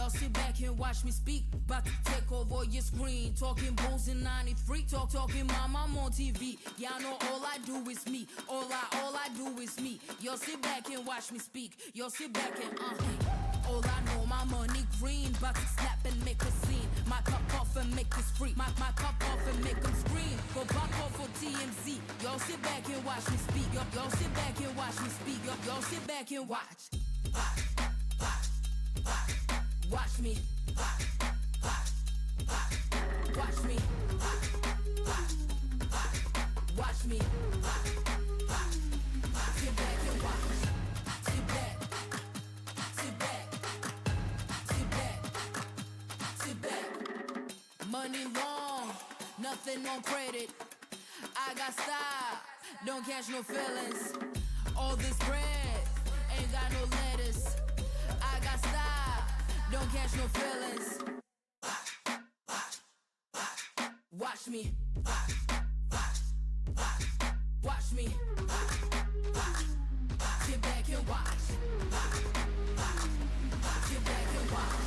Y'all sit back and watch me speak. About to take over your screen. Talking bulls in 93. Talking mom, I'm on TV. Y'all know all I do is me. All I do is me. Y'all sit back and watch me speak. Y'all sit back and all I know, my money green. About to snap and make a scene. My cup off and make this free. My cup off and make them scream. Go pop off for TMZ. Y'all sit back and watch me speak. Y'all sit back and watch me speak. Y'all sit back and watch. Watch me. Watch me. Watch me. Sit back and watch. Sit back. Sit back. Sit back. Sit back. Money long, nothing on credit. I got style, don't catch no feelings. All this bread ain't got no lettuce. I got style, don't catch no feelings. Watch me. Watch me. Sit back and watch. Sit back and watch.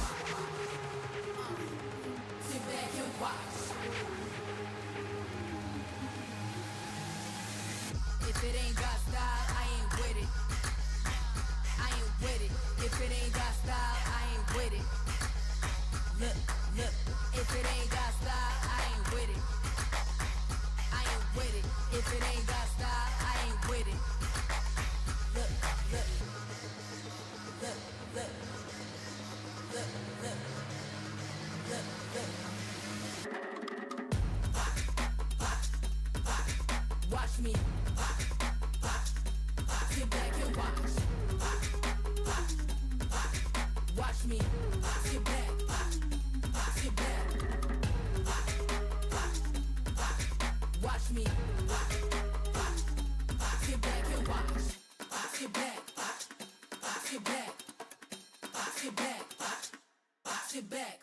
Sit back and watch. If it ain't got style, I ain't with it. I ain't with it. If it ain't got style, I ain't with it. Look. If it ain't got style, I ain't with it. I ain't with it. If it ain't got style, I ain't with it. Look. Watch me. Sit back and watch. Watch me. Sit back. Sit back. Watch me. Sit back and watch. Sit back. Sit back. Sit back. Sit back.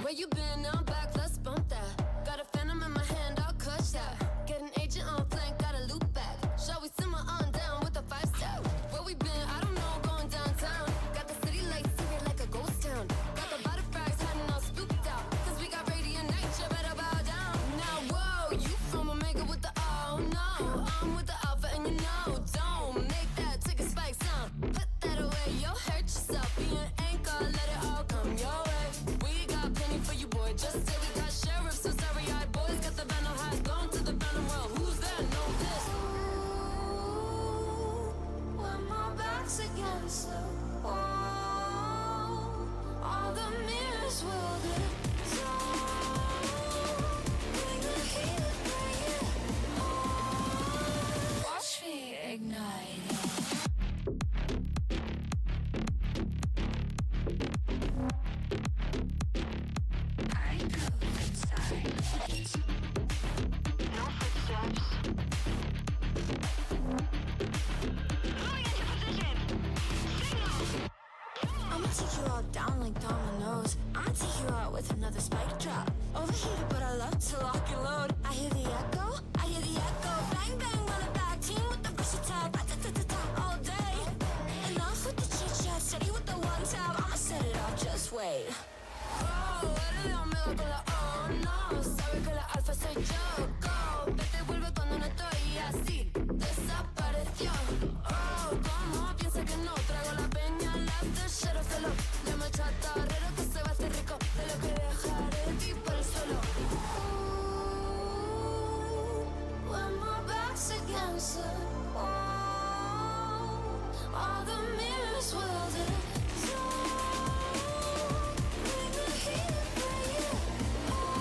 Where you been? Now I'm back, let's bump that. Got a phantom in my hand, I'll clutch that. Get an agent on flank, got a loop back. Shall we simmer on down with a 5-step? Where we been? I don't know, going downtown. Got the city lights secret like a ghost town. Got the body frags hiding all spooked out. Cause we got radiant night, you better bow down. Now whoa, you from Omega with the oh no. I'm with the alpha and you know, don't make that ticket spike sound. Put that away, you'll hurt yourself. Be an anchor, let it all come your way. We got plenty for you, boy. Just say we got sheriffs, so sorry-eyed boys. Got the band on highs, blown to the bottom world. Who's there? Know this. When my back's against the wall, all the mirrors will dissolve. Bring the heat, bring it on. Watch me ignite. I go inside. No footsteps. Moving into position. Signal. I'ma take you all down like dominoes. I'ma take you out with another spike drop. Overheated, but I love to lock and load. I hear the echo. I hear the echo. Bang bang, run it back. Team with the versatile. Ra-ta-ta-ta-ta all day. Enough with the chit chat. Steady with the one tap. I'ma set it off. Just wait. Oh, eres la omega con la oh no. Sabe que la alfa soy yo. Go, vete, vuelve cuando no estoy así. Desapareció. Oh, ¿cómo piensa que no? Traigo la peña al after, sheriff de lo. Llama al chatarrero que se va a hacer rico. De lo que dejaré ti por el suelo. When my back's against the wall, all the mirrors will dissolve. Bring the heat, bring it on.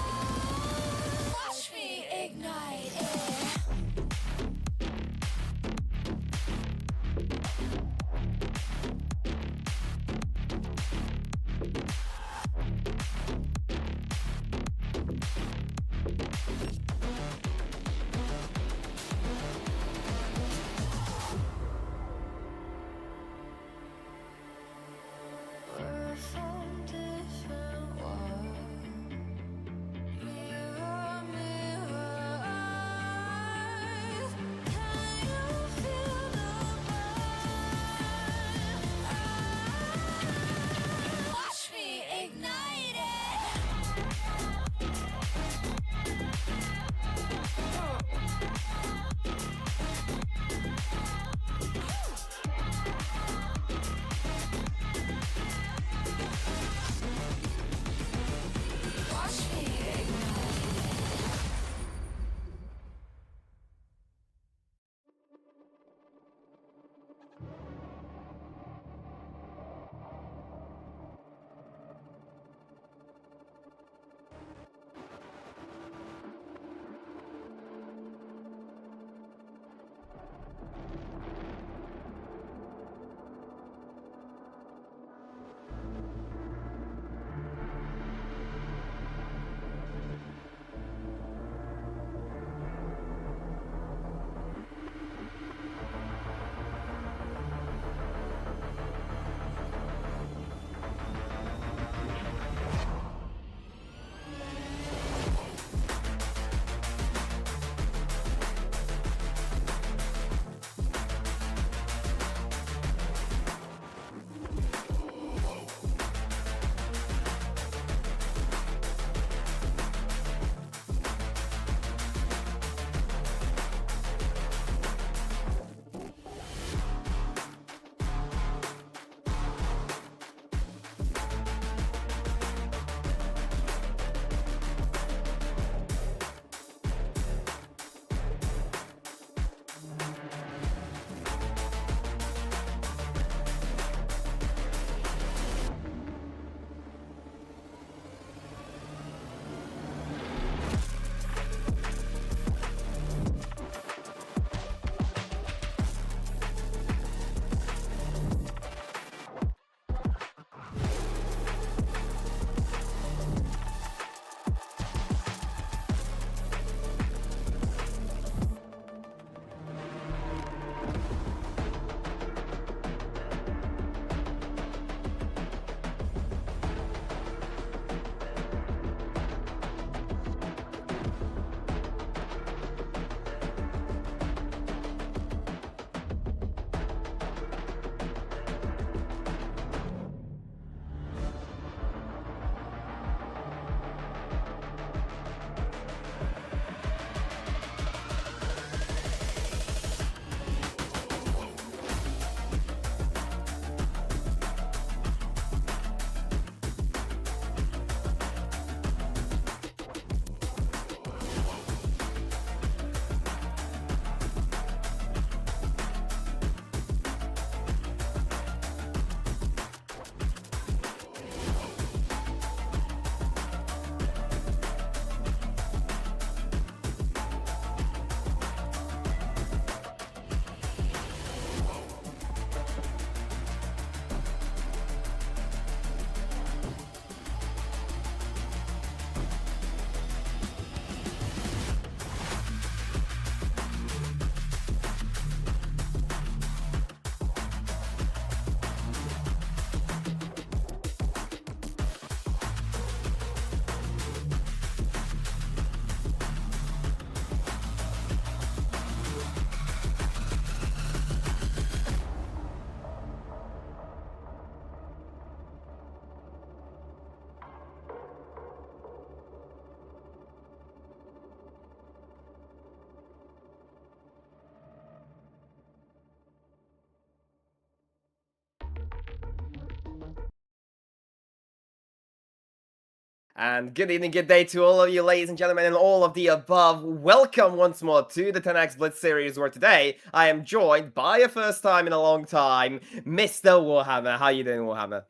And good evening, good day to all of you, ladies and gentlemen, and all of the above. Welcome once more to the Tenax Blitz series, where today I am joined by a first time in a long time, Mr. Warhammer. How you doing, Warhammer?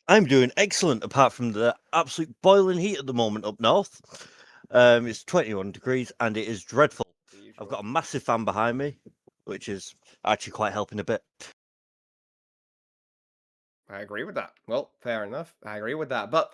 I'm doing excellent, apart from the absolute boiling heat at the moment up north. It's 21 degrees and it is dreadful. I've got a massive fan behind me, which is actually quite helping a bit. I agree with that. Well, fair enough. I agree with that. But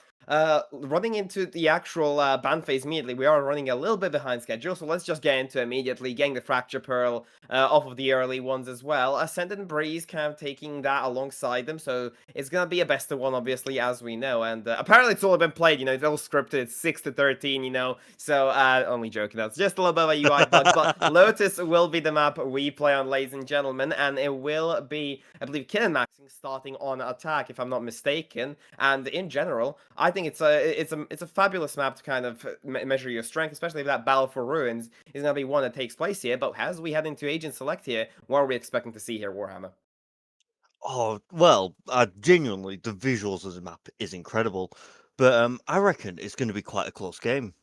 running into the actual ban phase immediately, we are running a little bit behind schedule, so let's just get into it immediately, getting the Fracture Pearl off of the early ones as well. Ascendant Breeze kind of taking that alongside them, so it's going to be a best of one, obviously, as we know. And apparently it's all been played, it's all scripted, it's 6-13, so only joking, that's just a little bit of a UI bug, but Lotus will be the map we play on, ladies and gentlemen, and it will be, I believe, Kittenmaxxing starting on attack, if I'm not mistaken. And in general, I think it's a fabulous map to kind of measure your strength, especially if that Battle for Ruins is going to be one that takes place here. But as we head into Agent Select here, what are we expecting to see here, Warhammer? Oh, well, genuinely, the visuals of the map is incredible. But I reckon it's going to be quite a close game.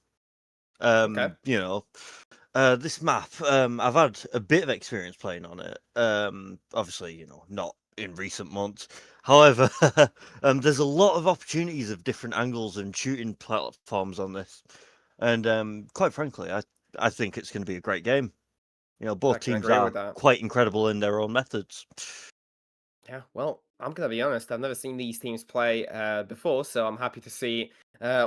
Okay. This map, I've had a bit of experience playing on it. Obviously, not in recent months. However, there's a lot of opportunities of different angles and shooting platforms on this. And quite frankly, I think it's going to be a great game. Both teams are quite incredible in their own methods. Yeah, well, I'm going to be honest, I've never seen these teams play before, so I'm happy to see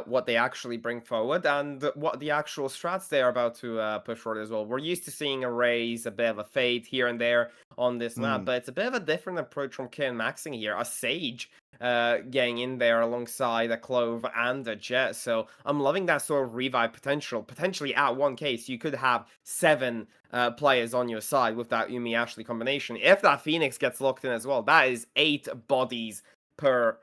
what they actually bring forward and what the actual strats they are about to push forward as well. We're used to seeing a raise, a bit of a fade here and there on this map, but it's a bit of a different approach from Kittenmaxxing here. A Sage getting in there alongside a Clove and a Jet, so I'm loving that sort of revive potential. Potentially at one case, you could have 7 players on your side with that Umi Ashley combination. If that Phoenix gets locked in as well, that is 8 bodies per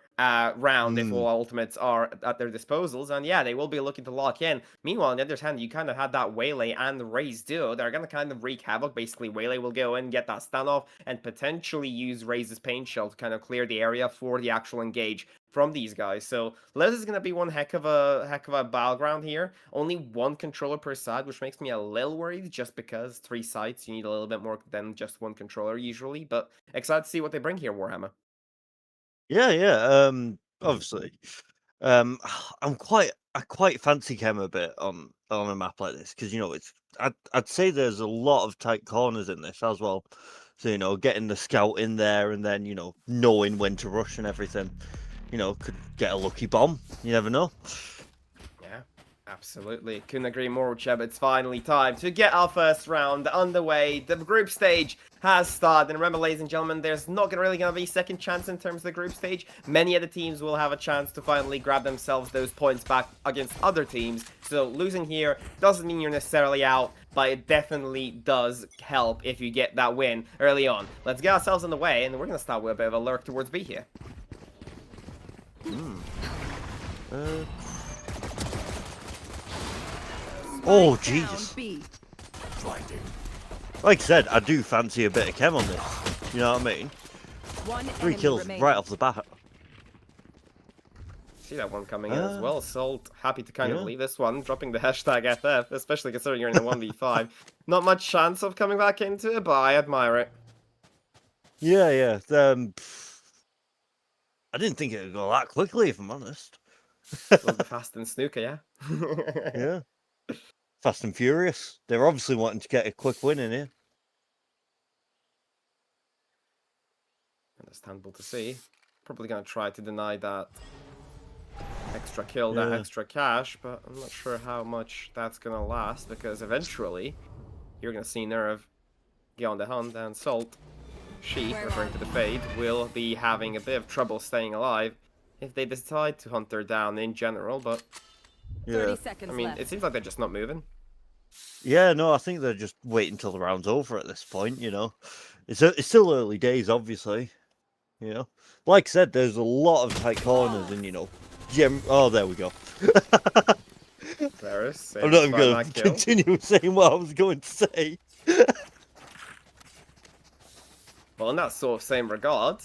round if all ultimates are at their disposals. And yeah, they will be looking to lock in. Meanwhile, on the other hand, you kind of had that Waylay and the Raze duo. They're going to kind of wreak havoc. Basically, Waylay will go in, get that standoff, and potentially use Raze's Pain Shell to kind of clear the area for the actual engage from these guys. So Liz is going to be one heck of a battleground here. Only 1 controller per side, which makes me a little worried, just because 3 sites, you need a little bit more than just 1 controller usually. But excited to see what they bring here, Warhammer. Yeah. Obviously, I quite fancy Chem a bit on a map like this because I'd say there's a lot of tight corners in this as well. So getting the scout in there and then knowing when to rush and everything, could get a lucky bomb. You never know. Yeah, absolutely. Couldn't agree more, Cheb. It's finally time to get our first round underway. The group stage has started. And remember, ladies and gentlemen, there's not really going to be second chance in terms of the group stage. Many of the teams will have a chance to finally grab themselves those points back against other teams. So losing here doesn't mean you're necessarily out, but it definitely does help if you get that win early on. Let's get ourselves on the way, and we're going to start with a bit of a lurk towards B here. Oh, Jesus. Like I said, I do fancy a bit of Chem on this. You know what I mean? 3 kills right off the bat. See that one coming in as well. Salt, happy to kind of leave this one, dropping the hashtag FF, especially considering you're in the 1v5. Not much chance of coming back into it, but I admire it. Yeah. I didn't think it would go that quickly, if I'm honest. A little bit fast and snooker, yeah? Yeah. Fast and furious. They're obviously wanting to get a quick win in here. Understandable to see. Probably going to try to deny that extra kill, that extra cash, but I'm not sure how much that's going to last, because eventually you're going to see Nerve get on the hunt, and Salt, she, referring to the Fade, will be having a bit of trouble staying alive if they decide to hunt her down in general, but... Yeah. I mean, it seems like they're just not moving. Yeah, no, I think they're just waiting until the round's over at this point, It's still early days, obviously, Like I said, there's a lot of tight corners and, oh, there we go. Varus, I'm not even going to continue saying what I was going to say. Well, in that sort of same regard,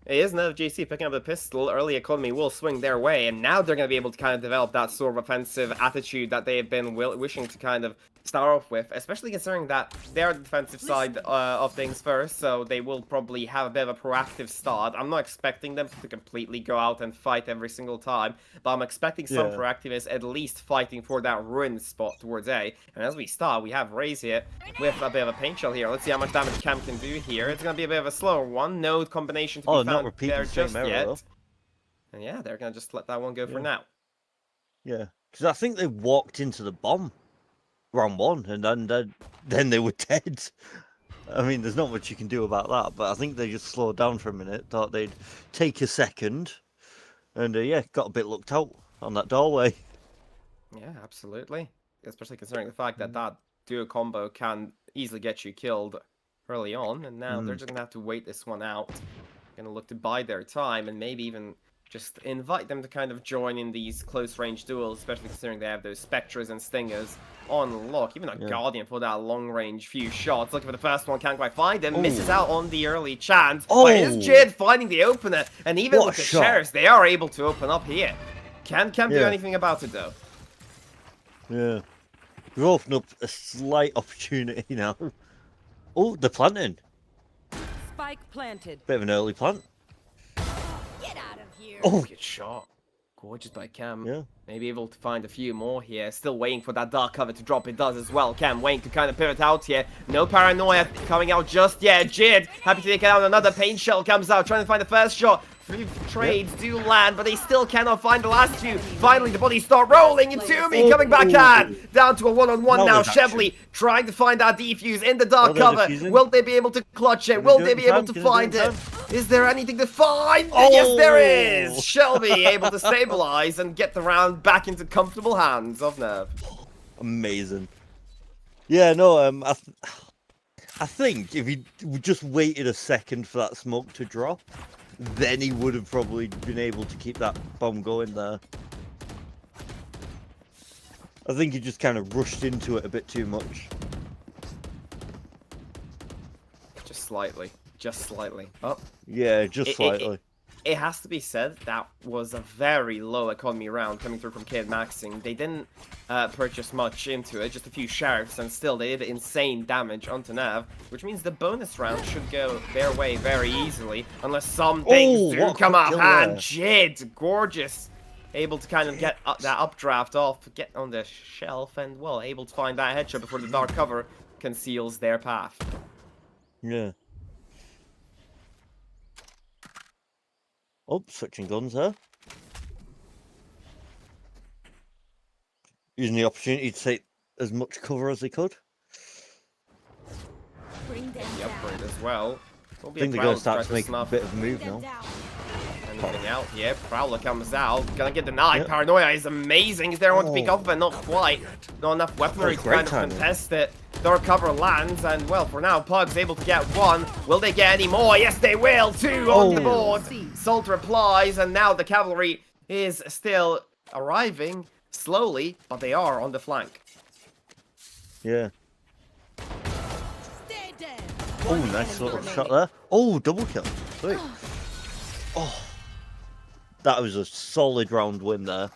It is another GC picking up the pistol. Early economy will swing their way, and now they're going to be able to kind of develop that sort of offensive attitude that they have been wishing to kind of start off with, especially considering that they're the defensive side of things first, so they will probably have a bit of a proactive start. I'm not expecting them to completely go out and fight every single time, but I'm expecting some proactiveness, at least fighting for that ruin spot towards A. And as we start, we have Raze here with a bit of a paint shell here. Let's see how much damage Cam can do here. It's going to be a bit of a slower one. No combination to be found there just yet. And yeah, they're going to just let that one go for now. Yeah, because I think they walked into the bomb round one, and then they were dead. I mean, there's not much you can do about that, but I think they just slowed down for a minute, thought they'd take a second, and yeah, got a bit looked out on that doorway. Yeah, absolutely. Especially considering the fact that that duo combo can easily get you killed early on, and now they're just going to have to wait this one out. Going to look to buy their time, and maybe even just invite them to kind of join in these close-range duels, especially considering they have those Spectres and Stingers on lock. Even a Guardian for that long-range few shots. Looking for the first one, can't quite find him. Misses out on the early chance. But it is Jid finding the opener, and even with the Sheriffs, they are able to open up here. Can't do anything about it, though. Yeah. We've opened up a slight opportunity now. Oh, they're planting. Spike planted. Bit of an early plant. Get out of here. Oh, Good shot. Gorgeous by Cam. Yeah. Maybe able to find a few more here. Still waiting for that dark cover to drop. It does as well. Cam waiting to kind of pivot out here. No paranoia coming out just yet. Jid happy to take out another paint shell comes out. Trying to find the first shot. Three trades do land, but they still cannot find the last two. Finally, the bodies start rolling. Toomey coming back in. Down to a one-on-one now. Shebley trying to find that defuse in the dark cover. Will they be able to clutch it? Will they be able to find it? Is there anything to find? Yes, there is. Shelby able to stabilize and get the round back into comfortable hands of Nerve. Amazing. Yeah, no, I think if he just waited a second for that smoke to drop, then he would have probably been able to keep that bomb going there. I think he just kind of rushed into it a bit too much. Just slightly. Just slightly. Oh. Yeah, just slightly. It has to be said, that was a very low economy round coming through from Kittenmaxxing. They didn't purchase much into it, just a few sheriffs, and still they did insane damage onto Nav, which means the bonus round should go their way very easily, unless some things do come up. And Jid, gorgeous, able to kind of get that updraft off, get on the shelf, and, well, able to find that headshot before the dark cover conceals their path. Yeah. Oh, switching guns there. Using the opportunity to take as much cover as they could. Bring them The upgrade as well. I think they're going to start to make a bit of a move now. Anything out here? Prowler comes out. Gonna get denied. Yep. Paranoia is amazing. Is there one to pick up, but not quite. Not enough weaponry to kind of contest it. Dark cover lands, and well, for now, Pug's able to get one. Will they get any more? Yes, they will. Two on the board. Salt replies, and now the cavalry is still arriving slowly, but they are on the flank. Yeah. Oh, nice little shot there. Oh, double kill. Sweet. Oh, that was a solid round win there.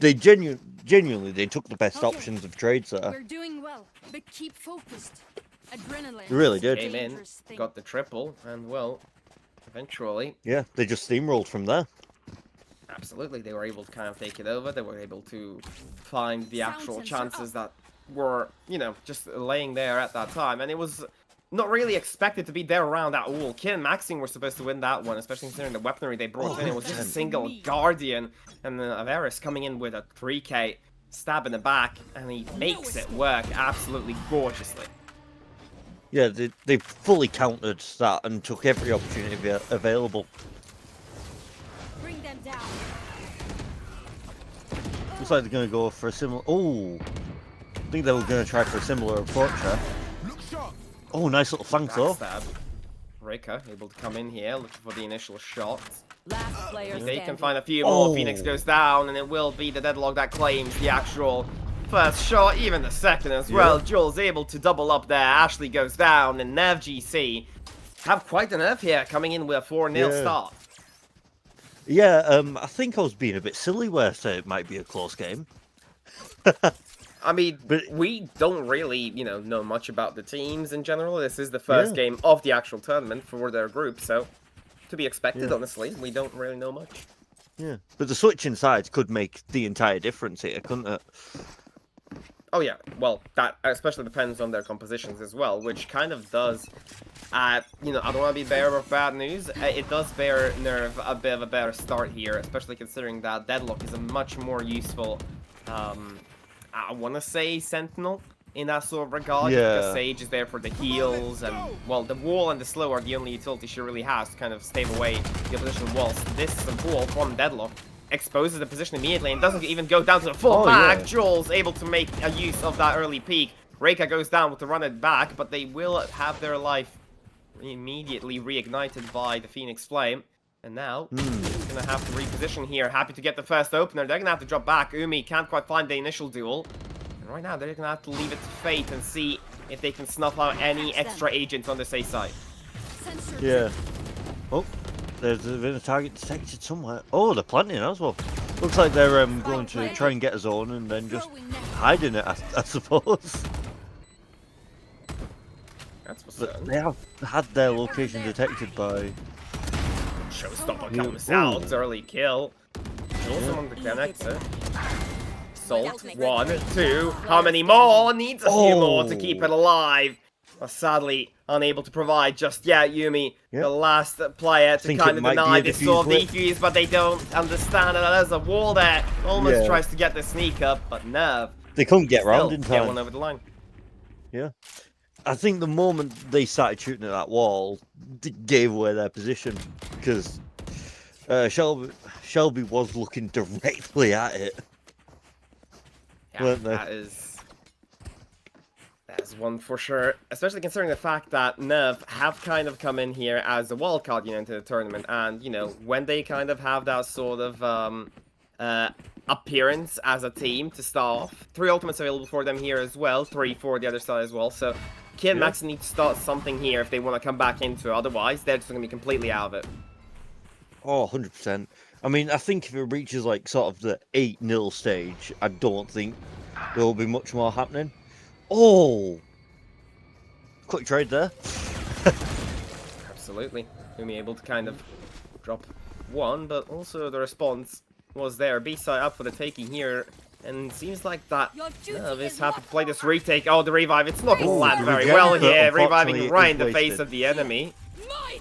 They genuinely they took the best options of trades there. We're doing well, but keep focused. Adrenaline. They really did. Came in, got the triple, and well, eventually. Yeah, they just steamrolled from there. Absolutely, they were able to kind of take it over. They were able to find the actual chances that were, you know, just laying there at that time, and it was not really expected to be their round at all. Kittenmaxxing were supposed to win that one, especially considering the weaponry they brought in. It was just a single Guardian, and then Averis coming in with a 3k stab in the back, and he makes it work absolutely gorgeously. Yeah, they fully countered that and took every opportunity available. Bring them down. Looks like they're going to go for a similar... Oh, I think they were going to try for a similar approach there. Oh, nice little flank though. Rika able to come in here, looking for the initial shot. Last player If they can find a few more, Phoenix goes down, and it will be the deadlock that claims the actual first shot, even the second as well. Jules able to double up there. Ashley goes down, and Nev GC have quite an nerve here, coming in with a 4-0 Yeah. start. Yeah, I think I was being a bit silly where I said it might be a close game. I mean, But- we don't really, know much about the teams in general. This is the first game of the actual tournament for their group, so to be expected, honestly. We don't really know much. Yeah, but the switching sides could make the entire difference here, couldn't it? Oh yeah, well, that especially depends on their compositions as well, which kind of does, I don't want to be bearer of bad news. It does bear Nerve a bit of a better start here, especially considering that Deadlock is a much more useful, I want to say Sentinel in that sort of regard, just because Sage is there for the heals, and, well, the wall and the slow are the only utility she really has to kind of stave away the opposition walls. This wall from Deadlock exposes the position immediately and doesn't even go down to the full mag. Yeah. Jules able to make a use of that early peak. Reika goes down with the run it back, but they will have their life immediately reignited by the Phoenix Flame. And now, he's gonna have to reposition here. Happy to get the first opener. They're gonna have to drop back. Umi can't quite find the initial duel. And right now, they're gonna have to leave it to fate and see if they can snuff out any extra agents on the safe side. Yeah. Oh, there's been a target detected somewhere. Oh, they're planting as well. Looks like they're going to try and get a zone and then just hide in it, I suppose. That's what's But up. they have had their location detected by... Showstopper comes out. Early kill. Jules on the connector. Salt. 1, 2. How many more? Needs a few more to keep it alive. Sadly, unable to provide just yet. Yumi, the last player to kind of deny this sort of defuse, but they don't understand that there's a wall there. Almost tries to get the sneak up, but Nerve. They couldn't get round in Get time. one over the line. Yeah. I think the moment they started shooting at that wall, they gave away their position, because Shelby was looking directly at it. Yeah, Weren't they? that is one for sure. Especially considering the fact that Nerve have kind of come in here as a wildcard, into the tournament, and when they kind of have that sort of appearance as a team to start off, 3 ultimates available for them here as well, 3 for the other side as well. So Kittenmaxxing need to start something here if they want to come back into it. Otherwise, they're just going to be completely out of it. Oh, 100%. I mean, I think if it reaches like sort of the 8-0 stage, I don't think there will be much more happening. Oh! Quick trade there. Absolutely. Umi able to kind of drop one, but also the response was there. B-side up for the taking here. And seems like that Nerve is happy to play this retake. Oh, the revive. It's not going to land very well here. Reviving right in the face of the enemy.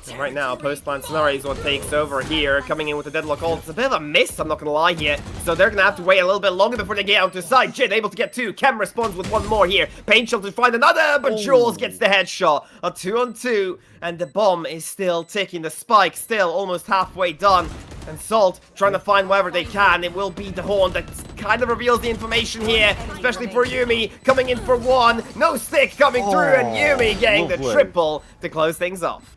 And right now, post-plan scenario is what takes over here. Coming in with the deadlock ult. It's a bit of a miss, I'm not going to lie here. So they're going to have to wait a little bit longer before they get out to side. Jin able to get 2. Chem responds with 1 more here. Pain Shield to find another, but Jules gets the headshot. A 2-on-2. And the bomb is still ticking. The spike still almost halfway done. And Salt trying to find wherever they can. It will be the horn that kind of reveals the information here, especially for Yumi. Coming in for 1. No stick coming through, and Yumi getting the triple to close things off.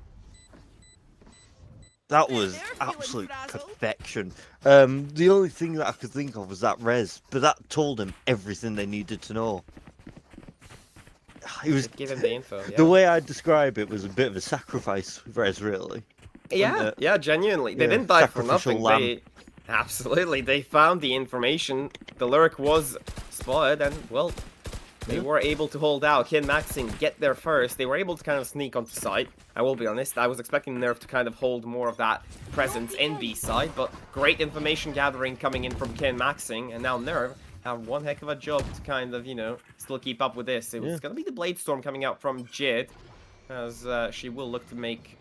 That was absolute perfection. The only thing that I could think of was that res, but that told them everything they needed to know. It was Give him the info. Yeah. the way I describe it was a bit of a sacrifice res, really. Yeah, genuinely. They didn't die for nothing. Absolutely, they found the information. The lurk was spotted, and, well, they were able to hold out. Kittenmaxxing get there first. They were able to kind of sneak onto site. I will be honest, I was expecting Nerve to kind of hold more of that presence in B side, but great information gathering coming in from Kittenmaxxing, and now Nerve have one heck of a job to kind of, still keep up with this. It was going to be the Blade Storm coming out from Jid, as she will look to make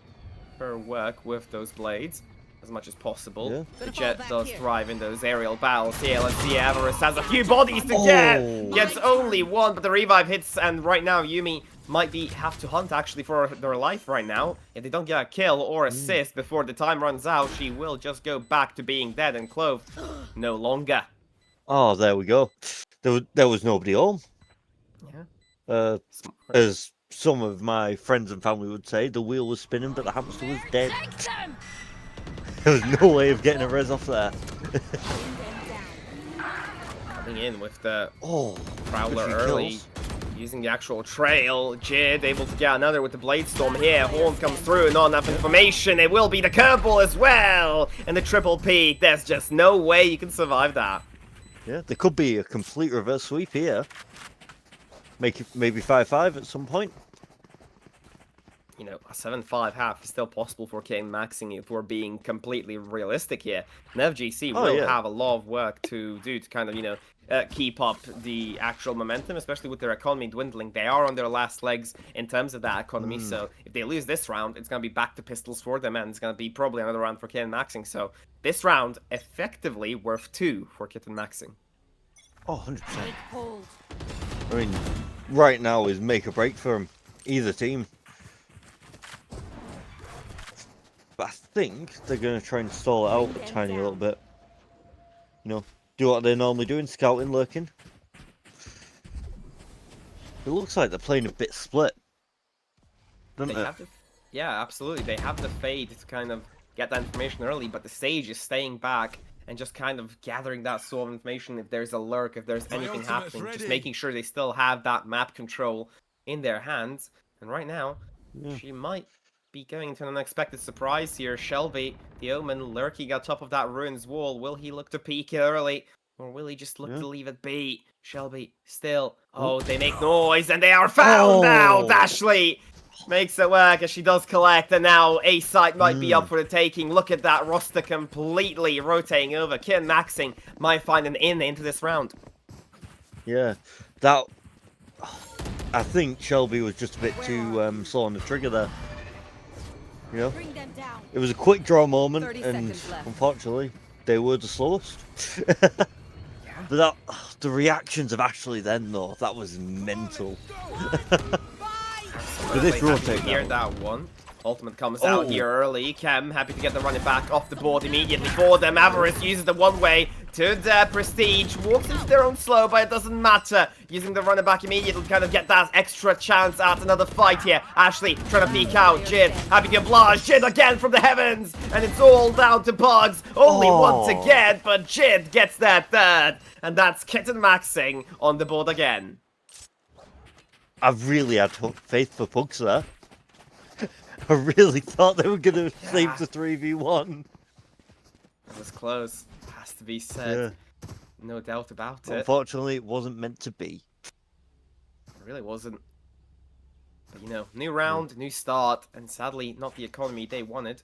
her work with those blades as much as possible. The Jet does thrive in those aerial battles here. Let's see, Avarice has a few bodies to get. Gets only 1, but the revive hits, and right now Yumi might have to hunt actually for their life right now. If they don't get a kill or assist before the time runs out, she will just go back to being dead and clothed no longer. Oh, there we go. There was nobody home. Yeah. As some of my friends and family would say, the wheel was spinning, but the hamster was dead. There was no way of getting a res off there. Coming in with the Oh, Prowler a few early. kills. using the actual trail. Jid able to get another with the Blade Storm here. Horn comes through, not enough information. It will be the curveball as well. And the triple peak. There's just no way you can survive that. Yeah, there could be a complete reverse sweep here. Make it maybe 5-5 at some point. You know, a 7-5 half is still possible for Kittenmaxxing if we're being completely realistic here. NevGC will have a lot of work to do to kind of, you know, keep up the actual momentum, especially with their economy dwindling. They are on their last legs in terms of that economy, so if they lose this round, it's going to be back to pistols for them, and it's going to be probably another round for Kittenmaxxing. So this round, effectively worth 2 for Kittenmaxxing. Oh, 100%. Take hold. I mean, right now is make or break for them, either team. But I think they're going to try and stall it out a tiny little bit. You know, do what they're normally doing, scouting, lurking. It looks like they're playing a bit split, doesn't it? Yeah, absolutely. They have the fade to kind of get that information early, but the Sage is staying back and just kind of gathering that sort of information if there's a lurk, if there's anything happening, just making sure they still have that map control in their hands. And right now, she might be going into an unexpected surprise here. Shelby, the Omen, lurking on top of that ruins wall. Will he look to peek it early, or will he just look to leave it be? Shelby still. Oh, they make noise, and they are found now. Dashley makes it work as she does collect, and now A site might be up for the taking. Look at that roster completely rotating over. Kittenmaxxing might find an in into this round. Yeah, that. I think Shelby was just a bit too slow on the trigger there. You know, Bring them down. it was a quick draw moment, 30 and seconds left. unfortunately, they were the slowest. But that, the reactions of Ashley then, though, that was mental. With this rotate Hear that one. Ultimate comes out here early. Chem happy to get the running back off the board immediately for them. Avarice uses the one way to their Prestige. Walks into their own slow, but it doesn't matter. Using the running back immediately to kind of get that extra chance at another fight here. Ashley trying to peek out. Jid happy to oblige. Jid again from the heavens. And it's all down to Bugs. Only one to get, but Jid gets that third. And that's Kittenmaxxing on the board again. I really had faith for Pugs there. I really thought they were going to save the 3v1. It was close, has to be said. No doubt about it. Unfortunately, it wasn't meant to be. It really wasn't. But, you know, new round, new start, and sadly, not the economy they wanted.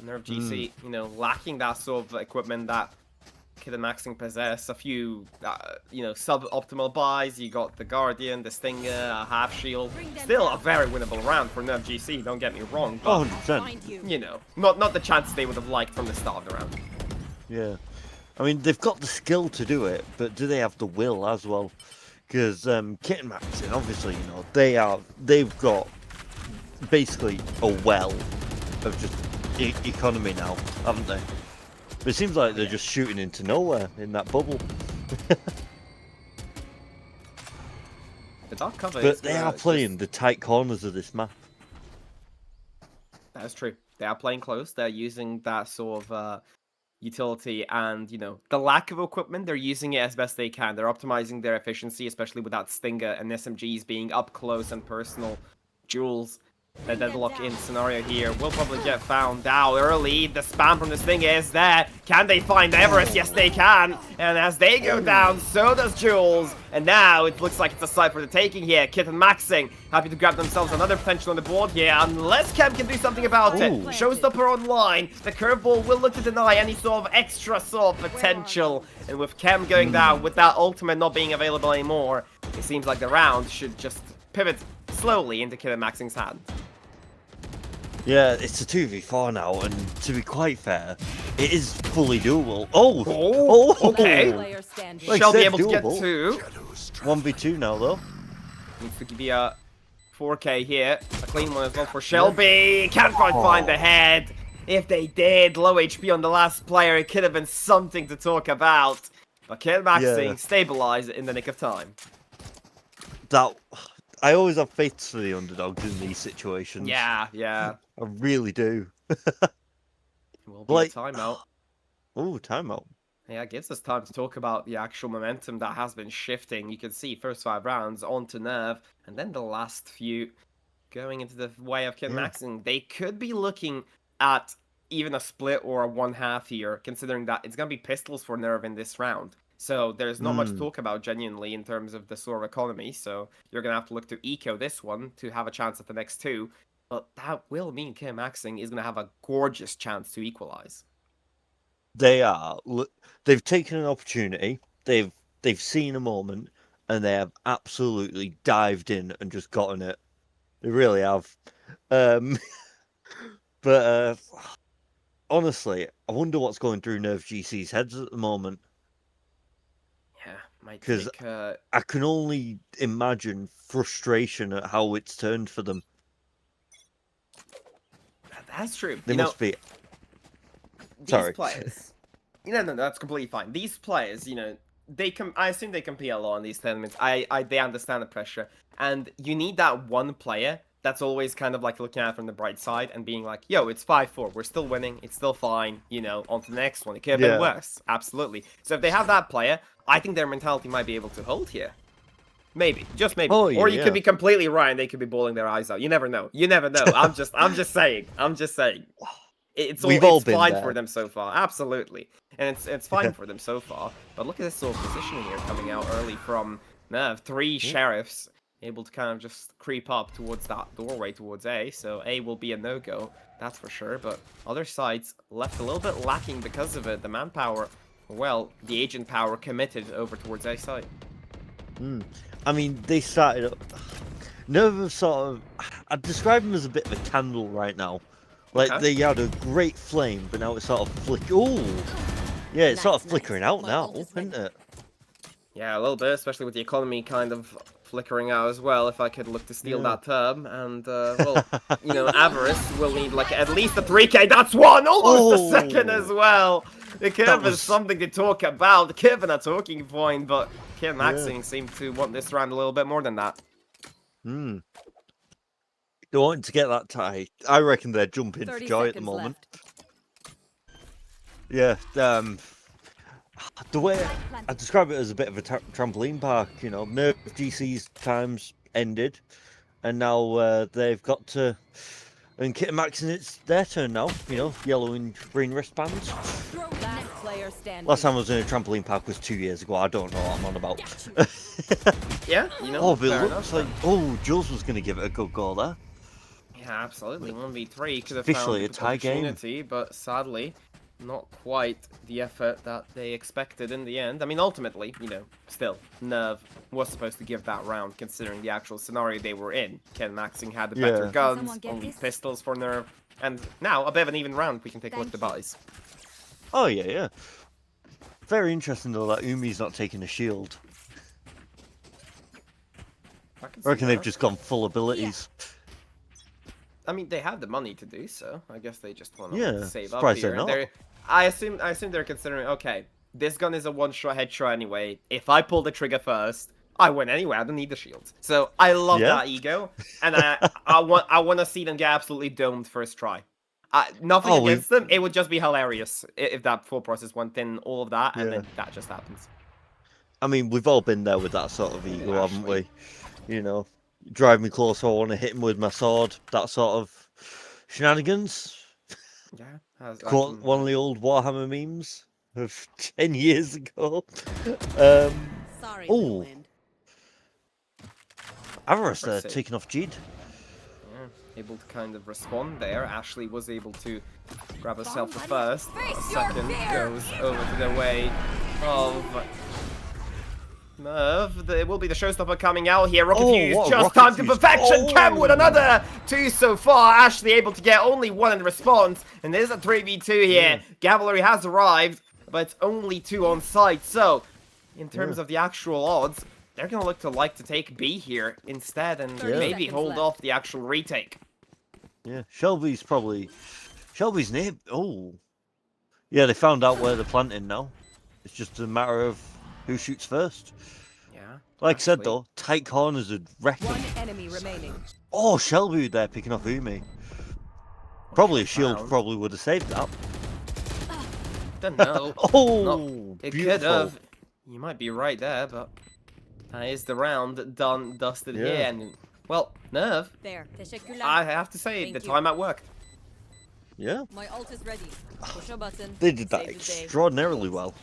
NerveGC, you know, lacking that sort of equipment that Kittenmaxxing possess. A few, you know, suboptimal buys. You got the Guardian, the Stinger, a half shield. Still a very winnable round for NerveGC, don't get me wrong. But, 100%. you know, not the chances they would have liked from the start of the round. Yeah. I mean, they've got the skill to do it, but do they have the will as well? Because Kittenmaxxing, obviously, you know, they've got basically a well of just economy now, haven't they? But it seems like they're just shooting into nowhere in that bubble. The dark cover But they are playing the tight corners of this map. That's true. They are playing close. They're using that sort of utility and, you know, the lack of equipment, they're using it as best they can. They're optimizing their efficiency, especially with that Stinger and SMGs being up close and personal. Jules, the deadlock in scenario here, will probably get found out early. The spam from this thing is there. Can they find Everest? Yes, they can. And as they go down, so does Jules. And now it looks like it's a side for the taking here. Kittenmaxxing happy to grab themselves another potential on the board here, unless Chem can do something about it. Showstopper online. The curveball will look to deny any sort of extra sort of potential. And with Chem going down, with that ultimate not being available anymore, it seems like the round should just pivot slowly into Kittenmaxxing's hand. Yeah, it's a 2v4 now, and to be quite fair, it is fully doable. Oh, okay. Player standing. Like Shall be said, able to get doable. 2. 1v2 now, though. Needs to be a 4K here. A clean one as well for Shelby. Can't quite find the head. If they did, low HP on the last player, it could have been something to talk about. But Kittenmaxxing stabilized it in the nick of time. I always have faith for the underdogs in these situations. Yeah. I really do. Will be a timeout. Oh, timeout. Yeah, it gives us time to talk about the actual momentum that has been shifting. You can see first 5 rounds onto Nerve, and then the last few going into the way of Kittenmaxxing. They could be looking at even a split or a 1/2 here, considering that it's going to be pistols for Nerve in this round. So there's not much to talk about genuinely in terms of the sort of economy. So you're going to have to look to eco this one to have a chance at the next 2. But that will mean Kittenmaxxing is going to have a gorgeous chance to equalize. They are. They've taken an opportunity. They've seen a moment, and they have absolutely dived in and just gotten it. They really have. But honestly, I wonder what's going through Nerve GC's heads at the moment. Yeah, might Because take. I can only imagine frustration at how it's turned for them. That's true. They must be. These Sorry. players. No, that's completely fine. These players, I assume they compete a lot in these tournaments. They understand the pressure, and you need that one player that's always kind of like looking at it from the bright side and being like, "Yo, it's 5-4. We're still winning. It's still fine. On to the next one. It could have been worse. Absolutely." So if they have that player, I think their mentality might be able to hold here. Maybe, just maybe. Oh, yeah, or you could be completely right, and they could be bawling their eyes out. You never know. I'm just saying. It's all been fine there. for them so far, absolutely, and it's fine for them so far. But look at this sort of positioning here coming out early from Nerve. 3 sheriffs able to kind of just creep up towards that doorway towards A. So A will be a no-go, that's for sure. But other sides left a little bit lacking because of it. The manpower, well, the agent power committed over towards A side. I mean, they started up. Nerve have sort of. I'd describe them as a bit of a candle right now. Like, they had a great flame, but now it's sort of Ooh! Yeah, it's sort of flickering out now, isn't it? Yeah, a little bit, especially with the economy kind of flickering out as well, if I could look to steal that term. And, well, Avarice will need, like, at least a 3k. That's one! Almost a second as well! It could have been something to talk about. It could have been a talking point, but Kittenmaxxing seemed to want this round a little bit more than that. They wanted to get that tie. I reckon they're jumping for joy at the moment. Yeah, the way I describe it as a bit of a trampoline park, Nerve GC's times ended, and now they've got to. And Kittenmaxxing, it's their turn now. Yellow and green wristbands. Last time I was in a trampoline park was 2 years ago. I don't know what I'm on about. Yeah, Oh, but it looks like Jules was going to give it a good go there. Yeah, absolutely. 1v3 could have Officially found a tie game. opportunity, but sadly, not quite the effort that they expected in the end. I mean, ultimately, still, Nerve was supposed to give that round, considering the actual scenario they were in. Kittenmaxxing had the better guns, only pistols for Nerve, and now a bit of an even round. We can take a look at the buys. Oh yeah. Very interesting though that Umi's not taking a shield. I reckon they've just gone full abilities. I mean, they have the money to do so. I guess they just want to save up here. Not. I assume they're considering, okay, this gun is a one-shot headshot anyway. If I pull the trigger first, I win anyway. I don't need the shields. So I love that ego, and I want to see them get absolutely domed first try. Nothing against them. It would just be hilarious if that full process went in, all of that, and then that just happens. I mean, we've all been there with that sort of ego, haven't we? Drive me closer, I want to hit him with my sword. That sort of shenanigans. Yeah. Quote one of the old Warhammer memes of 10 years ago. Sorry, oh, wind. Avarice taking off Jid. Yeah, able to kind of respond there. Ashley was able to grab herself the first. Second goes over to the way of Nerve. It will be the showstopper coming out here. Rocket Fuse just timed to perfection. Cam with another 2 so far. Ashley able to get only 1 in response. And there's a 3v2 here. Cavalry has arrived, but it's only 2 on site. So, in terms of the actual odds, they're going to like to take B here instead and maybe hold off the actual retake. Yeah, Shelby's name. Oh. Yeah, they found out where they're planting now. It's just a matter of who shoots first. Yeah. Like I said though, tight corners would wreck them. 1 enemy remaining. Oh, Shelby there picking off Umi. Probably a shield probably would have saved that. Don't know. Oh, No, it beautiful. could have. You might be right there, but that is the round done, dusted Yeah. here. And, well, Nerve, There. Teşekkürler. I have to say, Thank the you. timeout worked. Yeah, My ult is ready. Push a button. they did that save the day. extraordinarily well.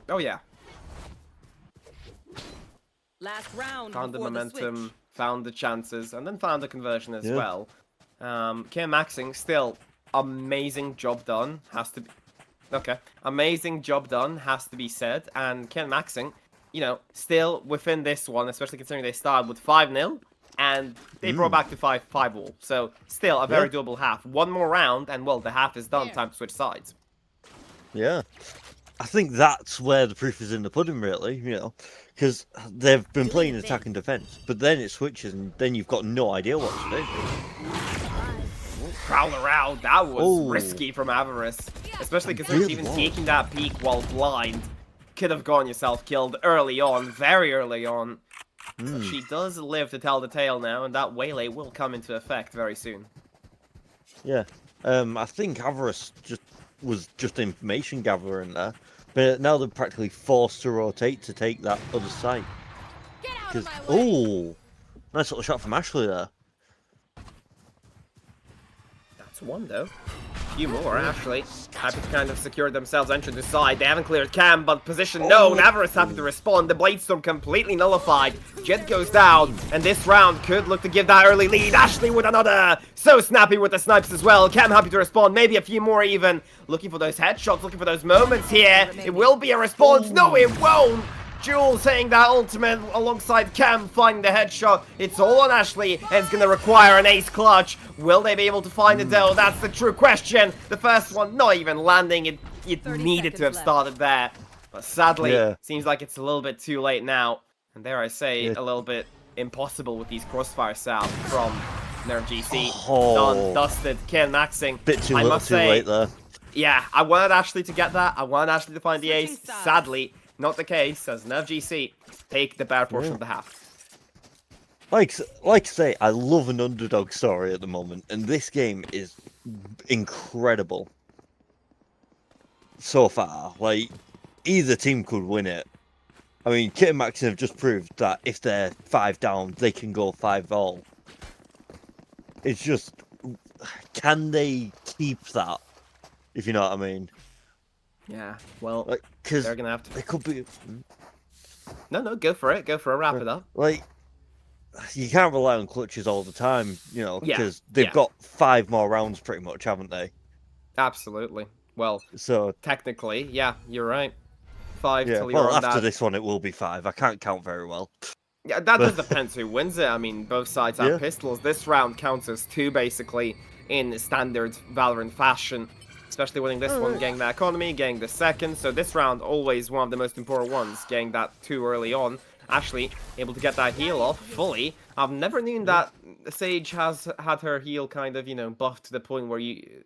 Oh, yeah. Last round Found the before momentum, switch. found the chances, and then found the conversion as Yeah. well. Kittenmaxxing, still, amazing job done. Has to be... Okay. Amazing job done, has to be said. And Kittenmaxxing, you know, still within this one, especially considering they started with 5-0, and they brought back to 5 all. So, still, a very Yeah. doable half. One more round, and, well, the half is done. There. Time to switch sides. Yeah, I think that's where the proof is in the pudding, really. You know, because they've been playing attack and defense, but then it switches, and then you've got no idea what to do. Prowler out. That was Oh. risky from Avarice. Especially considering Really even was. taking that peek while blind could have gotten yourself killed early on, very early on. But she does live to tell the tale now, and that waylay will come into effect very soon. Yeah, I think Avarice was just information gathering there, but now they're practically forced to rotate to take that other side. Get out of Because my way. nice little shot from Ashley there. That's one, though. A few more, actually. Happy to kind of secure themselves entering the side. They haven't cleared Cam, but position known. Avarice happy to respond. The Bladestorm completely nullified. Jet goes down, and this round could look to give that early lead. Ashley with another. So snappy with the snipes as well. Cam happy to respond. Maybe a few more even. Looking for those headshots, looking for those moments here. It will be a response. No, it won't. Jules hitting that ultimate alongside Cam finding the headshot. It's all on Ashley, and it's going to require an ace clutch. Will they be able to find the dough? That's the true question. The first one not even landing. It 30 needed to have seconds started there. But sadly, Yeah. seems like it's a little bit too late now. And dare I say, Yeah. a little bit impossible with these crossfire sounds from Nerve GC. Oh. Done, dusted, Kittenmaxxing. Bit too I little, must too say, late there. yeah, I wanted Ashley to get that. I wanted Ashley to find the ace. Switching sides. Sadly, not the case, as Nerve GC take the better portion of the half. Like I say, I love an underdog story at the moment, and this game is incredible so far. Like, either team could win it. I mean, Kittenmaxxing have just proved that if they're 5 down, they can go 5 all. It's just, can they keep that? If you know what I mean. Yeah, well, Like, because they're going to have to... they could be. No, go for it. Go for it. Wrap it up. Like, you can't rely on clutches all the time, you know, Yeah, because they've yeah. got 5 more rounds pretty much, haven't they? Absolutely. Well, So, technically, yeah, you're right. 5 yeah, till you're well, on after that. this one, it will be 5. I can't count very well. Yeah, that does depend who wins it. I mean, both sides have Yeah. pistols. This round counts as 2, basically, in standard Valorant fashion. Especially winning this one, getting that economy, getting the second. So this round, always one of the most important ones, getting that 2 early on. Ashley, able to get that heal off fully. I've never known that Sage has had her heal kind of, you know, buffed to the point where you...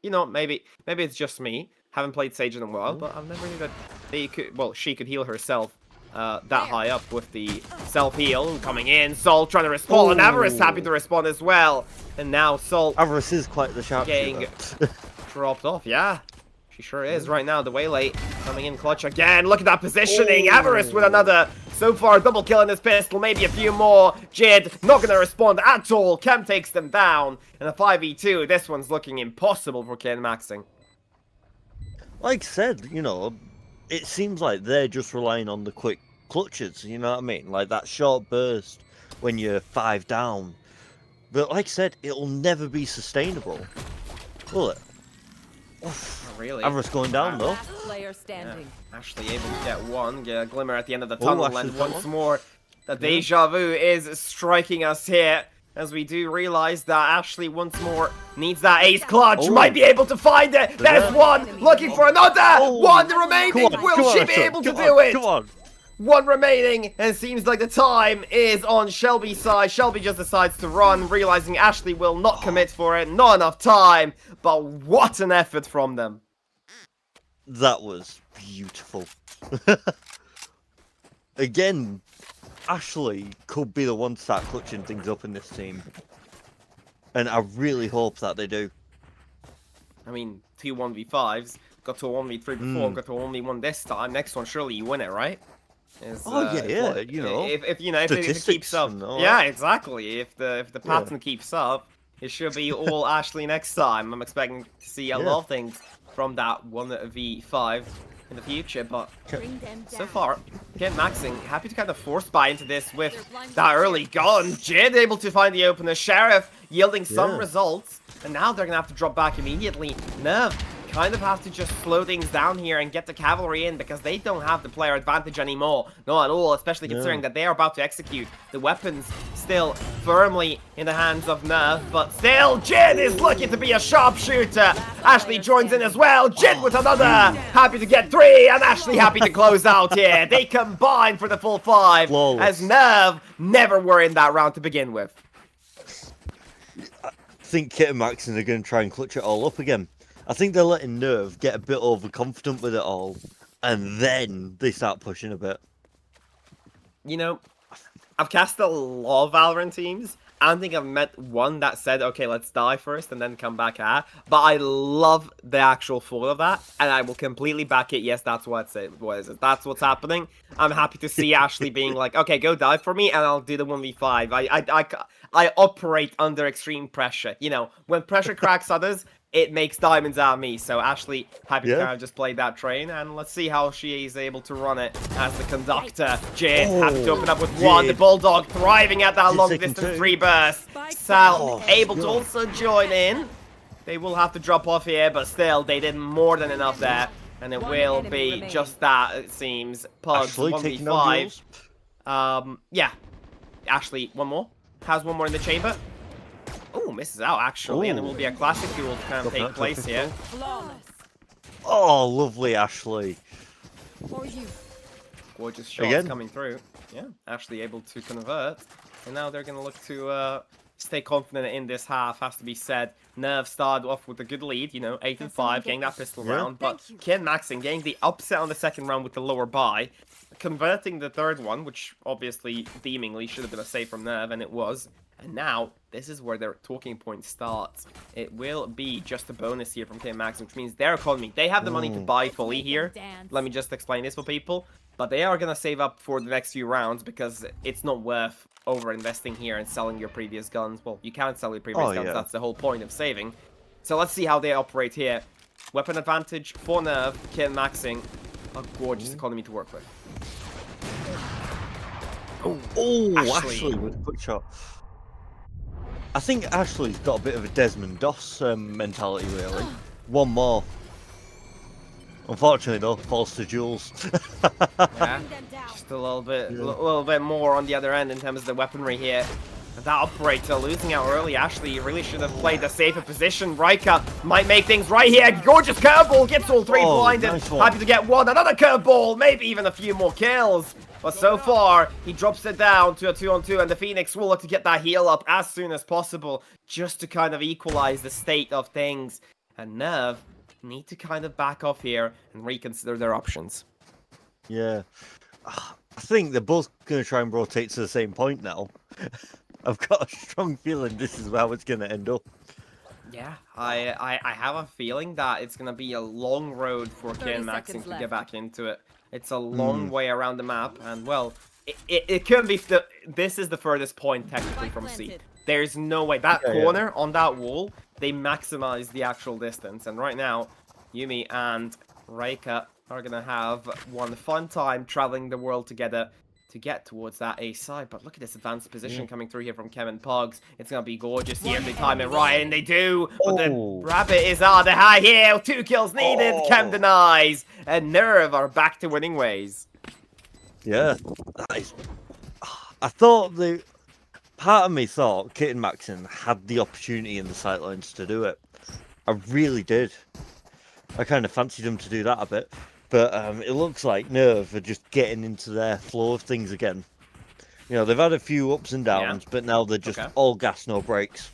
you know, maybe it's just me. Haven't played Sage in a while, but I've never knew that they could... Well, she could heal herself that high up with the self-heal coming in. Sol trying to respond, and Avarice happy to respond as well. And now Sol Avarice is quite the getting sharpshooter. dropped off. Yeah, she sure is right now. The waylay coming in clutch again. Look at that positioning. Avarice with another. So far, double kill in his pistol. Maybe a few more. Jid not going to respond at all. Cam takes them down. In a 5v2, this one's looking impossible for Kittenmaxxing. Like I said, you know, it seems like they're just relying on the quick clutches, you know what I mean? Like that short burst when you're 5 down. But like I said, it'll never be sustainable. Will it? Oof. Not really. Avarice going down though. Last player standing. Ashley able to get one, get a glimmer at the end of the tunnel, Ashley's and got once one. more, the deja vu is striking us here, as we do realize that Ashley once more needs that ace clutch, Oh. might be able to find it, there's Yeah. one, looking for another, Oh. one remaining, Come on, will come she on, be Ashley, able to come do on, it? Come on. One remaining, and it seems like the time is on Shelby's side. Shelby just decides to run, realizing Ashley will not commit for it, not enough time, but what an effort from them. That was beautiful. Again, Ashley could be the one to start clutching things up in this team. And I really hope that they do. I mean, 2 1v5s, got to a 1v3 before, got to a 1v1 this time. Next one, surely you win it, right? Yeah, you know. If you know if it keeps up, and all yeah, that. exactly. If the pattern keeps up, it should be all Ashley next time. I'm expecting to see a lot of things from that 1v5 in the future, but Bring them down. so far, Kittenmaxxing happy to kind of force buy into this with that early gun. Jid able to find the opener. Sheriff yielding some results, and now they're gonna have to drop back immediately. Nerv kind of have to just slow things down here and get the cavalry in because they don't have the player advantage anymore. Not at all, especially considering that they are about to execute. The weapons still firmly in the hands of Nerv, but still Jin is looking to be a sharpshooter. Ashley joins in as well. Jin with another. Happy to get 3, and Ashley happy to close out here. They combine for the full 5 as Nerv never were in that round to begin with. I think Kittenmaxxing are going to try and clutch it all up again. I think they're letting Nerve get a bit overconfident with it all, and then they start pushing a bit. You know, I've cast a lot of Valorant teams. I don't think I've met one that said, okay, let's die first and then come back at. But I love the actual thought of that, and I will completely back it. Yes, that's what is it. That's what's happening. I'm happy to see Ashley being like, okay, go die for me, and I'll do the 1v5. I operate under extreme pressure. You know, when pressure cracks others, it makes diamonds out of me. So Ashley happy to kind of just play that train, and let's see how she is able to run it as the conductor. Jid happy to open up with 1. The Bulldog thriving at that long distance 3 burst. Sal able to also join in. They will have to drop off here, but still they did more than enough there, and it will be just that, it seems. Pugs 1v5. Yeah, Ashley, one more. Has one more in the chamber. Oh, misses out actually, and it will be a classic duel to kind of take place here. Flawless. Oh, lovely, Ashley. For you. Gorgeous shots coming through. Yeah, Ashley able to convert, and now they're gonna look to stay confident in this half. Has to be said. Nerv started off with a good lead, you know, 8 and 5, getting that pistol round, but Kittenmaxxing getting the upset on the second round with the lower buy, converting the third one, which obviously deemingly should have been a save from Nerv, and it was. And now, this is where their talking point starts. It will be just a bonus here from Kittenmaxxing, which means their economy, they have the money to buy fully here. Let me just explain this for people. But they are going to save up for the next few rounds because it's not worth over-investing here and selling your previous guns. Well, you can't sell your previous guns, that's the whole point of saving. So let's see how they operate here. Weapon advantage for Nerv, Kittenmaxxing. A gorgeous economy to work with. Oh, Ashley with a quick shot. I think Ashley's got a bit of a Desmond Doss mentality, really. One more. Unfortunately, though, falls to Jules. Yeah, just a little bit more on the other end in terms of the weaponry here. That operator losing out early. Ashley really should have played the safer position. Rika might make things right here. Gorgeous curveball, gets all 3 blinded. Nice. Happy to get 1. Another curveball, maybe even a few more kills. But so far, he drops it down to a 2-on-2, and the Phoenix will look to get that heal up as soon as possible, just to kind of equalize the state of things. And Nerv need to kind of back off here and reconsider their options. Yeah. I think they're both going to try and rotate to the same point now. I've got a strong feeling this is how it's going to end up. Yeah, I have a feeling that it's going to be a long road for Kittenmaxxing to get back into it. It's a long way around the map, and well, it could be... This is the furthest point technically from C. There's no way. That corner on that wall, they maximize the actual distance, and right now, Yumi and Reika are going to have one fun time traveling the world together to get towards that A side. But look at this advanced position coming through here from Kevin Pugs. It's going to be gorgeous here if they time it right, and they do. But the rabbit is on the high heel. 2 kills needed. Chem denies. And Nerv are back to winning ways. Yeah. Nice. I thought part of me thought Kittenmaxxing had the opportunity in the sightlines to do it. I really did. I kind of fancied them to do that a bit. But it looks like Nerv are just getting into their flow of things again. You know, they've had a few ups and downs, but now they're just all gas, no brakes.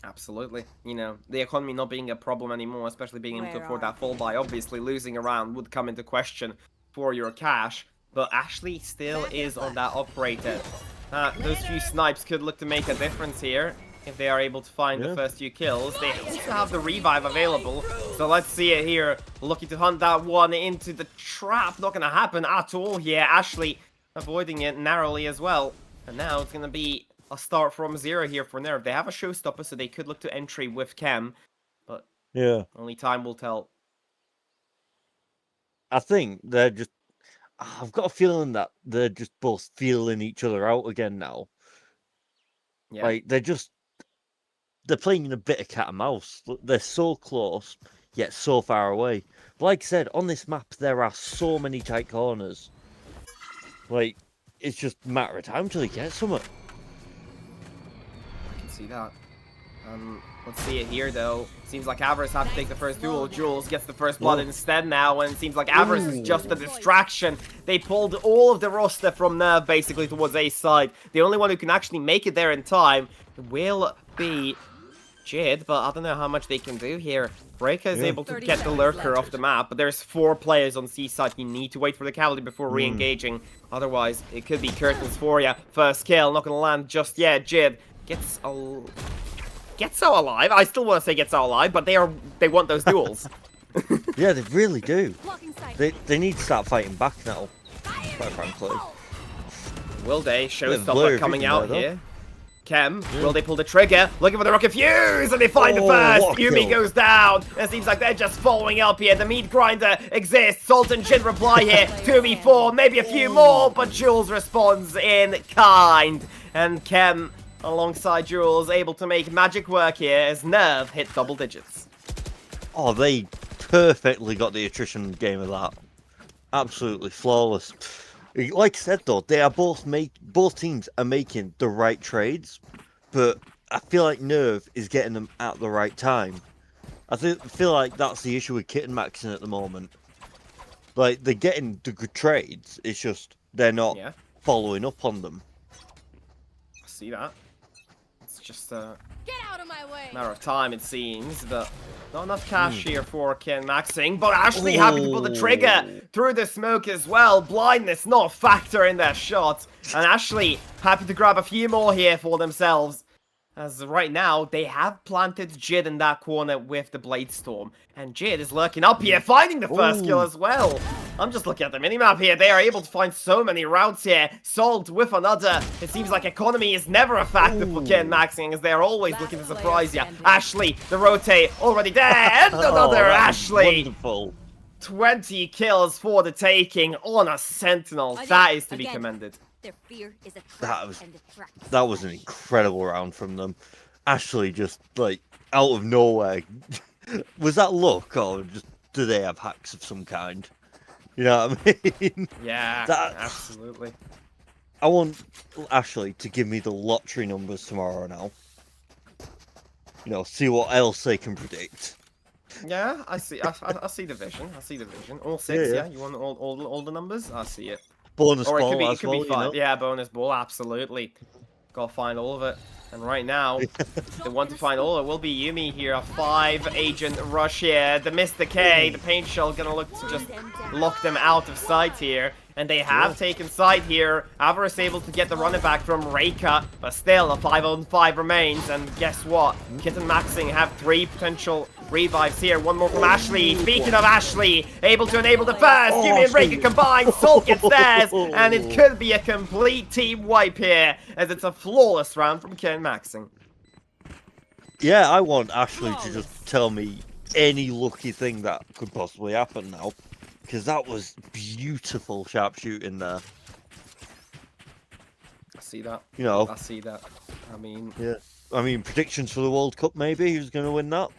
Absolutely. You know, the economy not being a problem anymore, especially being able to afford that full buy. Obviously, losing a round would come into question for your cash, but Ashley still is on that operator. Those few snipes could look to make a difference here. if they are able to find the first few kills. They also have the revive available, so let's see it here. Looking to hunt that one into the trap. Not gonna happen at all here. Ashley avoiding it narrowly as well. And now it's gonna be a start from 0 here for Nerve. They have a showstopper, so they could look to entry with Chem, but only time will tell. I think they're just... I've got a feeling that they're just both feeling each other out again now. Yeah. Like, they're playing in a bit of cat and mouse. They're so close, yet so far away. But like I said, on this map, there are so many tight corners. Like, it's just a matter of time till he gets something. I can see that. Let's see it here, though. Seems like Avarice have to take the first duel. Jules gets the first blood instead now, and it seems like Avarice is just a distraction. They pulled all of the roster from Nerve, basically, towards Ace side. The only one who can actually make it there in time will be Jid, but I don't know how much they can do here. Breaker is able to get the lurker off the map, but there's 4 players on C side. You need to wait for the cavalry before re-engaging. Otherwise, it could be curtains for you. First kill, not gonna land just yet. Jid gets so alive. I still want to say gets so alive, but they want those duels. Yeah, they really do. They need to start fighting back now, quite frankly. Will they? Showstopper coming out here. Chem, will they pull the trigger? Looking for the rocket fuse, and they find the first. Yumi goes down. It seems like they're just following up here. The meat grinder exists. Salt and Jin reply here. 2v4, maybe a few more, but Jules responds in kind. And Chem, alongside Jules, able to make magic work here as Nerve hit double digits. Oh, they perfectly got the attrition game of that. Absolutely flawless. Like I said, though, they are both teams are making the right trades, but I feel like Nerve is getting them at the right time. I feel like that's the issue with Kittenmaxxing at the moment. Like, they're getting the good trades, it's just they're not following up on them. I see that. It's just Get out of my way. matter of time, it seems, but not enough cash here for Kittenmaxxing, but Ashley happy to pull the trigger through the smoke as well. Blindness not a factor in their shots, and Ashley happy to grab a few more here for themselves. As right now, they have planted Jid in that corner with the Blade Storm. And Jid is lurking up here, finding the first kill as well. I'm just looking at the minimap here. They are able to find so many routes here. Salt with another. It seems like economy is never a factor for Kittenmaxxing, as they are always looking to surprise you. Ashley, the rotate, already there. And another Ashley. Wonderful. 20 kills for the taking on a Sentinel. That is to be commended. Their fear is That was an incredible round from them. Ashley just, like, out of nowhere. Was that luck, or just do they have hacks of some kind? You know what I mean? Yeah, absolutely. I want Ashley to give me the lottery numbers tomorrow now. You know, see what else they can predict. Yeah, I see. I see the vision. I see the vision. All 6, yeah. You want all the numbers? I see it. Bonus Or ball it could be 5. you know? Yeah, bonus ball, absolutely. Gotta find all of it. And right now, the one to find all of it will be Yumi here. A 5-agent rush here. The Mr. K, the paint shell, gonna look to just lock them out of sight here. And they have taken sight here. Avarice able to get the running back from Reika, but still a 5-on-5 remains. And guess what? Kittenmaxxing have 3 potential revives here. One more from Ashley. Speaking of Ashley, able to enable the first. Yumi and Reika combined. Salt gets theirs, and it could be a complete team wipe here, as it's a flawless round from Kittenmaxxing. Yeah, I want Ashley to just tell me any lucky thing that could possibly happen now. Because that was beautiful sharpshooting there. I see that. You know. I see that. I mean... Yeah. I mean, predictions for the World Cup, maybe? Who's going to win that?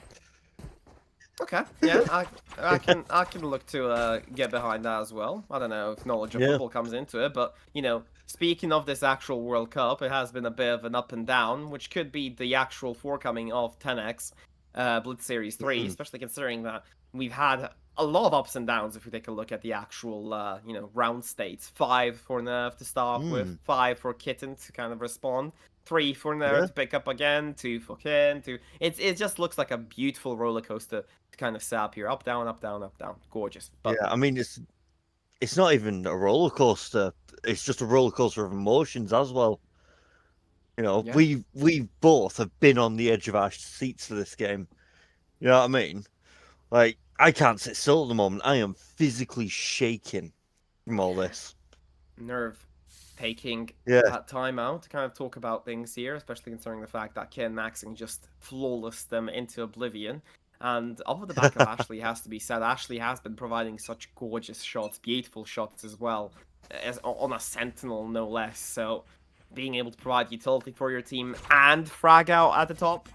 Okay, yeah, I can look to get behind that as well. I don't know if knowledge of football comes into it, but, you know, speaking of this actual World Cup, it has been a bit of an up and down, which could be the actual forecoming of Tenax Blitz Series 3, especially considering that we've had a lot of ups and downs if we take a look at the actual, you know, round states. 5 for Nerve to start with, 5 for Kitten to kind of respond, 3 for Nerve to pick up again, 2 for Kitten, 2... It just looks like a beautiful roller coaster to kind of set up here. Up, down, up, down, up, down. Gorgeous. But... yeah, I mean, it's not even a roller coaster. It's just a roller coaster of emotions as well. You know, Yeah. we both have been on the edge of our seats for this game. You know what I mean? Like, I can't sit still at the moment. I am physically shaking from all this. Nerve taking Yeah. that time out to kind of talk about things here, especially considering the fact that Kittenmaxxing just flawless them into oblivion. And off of the back of Ashley, has to be said, Ashley has been providing such gorgeous shots, beautiful shots as well, as on a Sentinel no less. So being able to provide utility for your team and frag out at the top,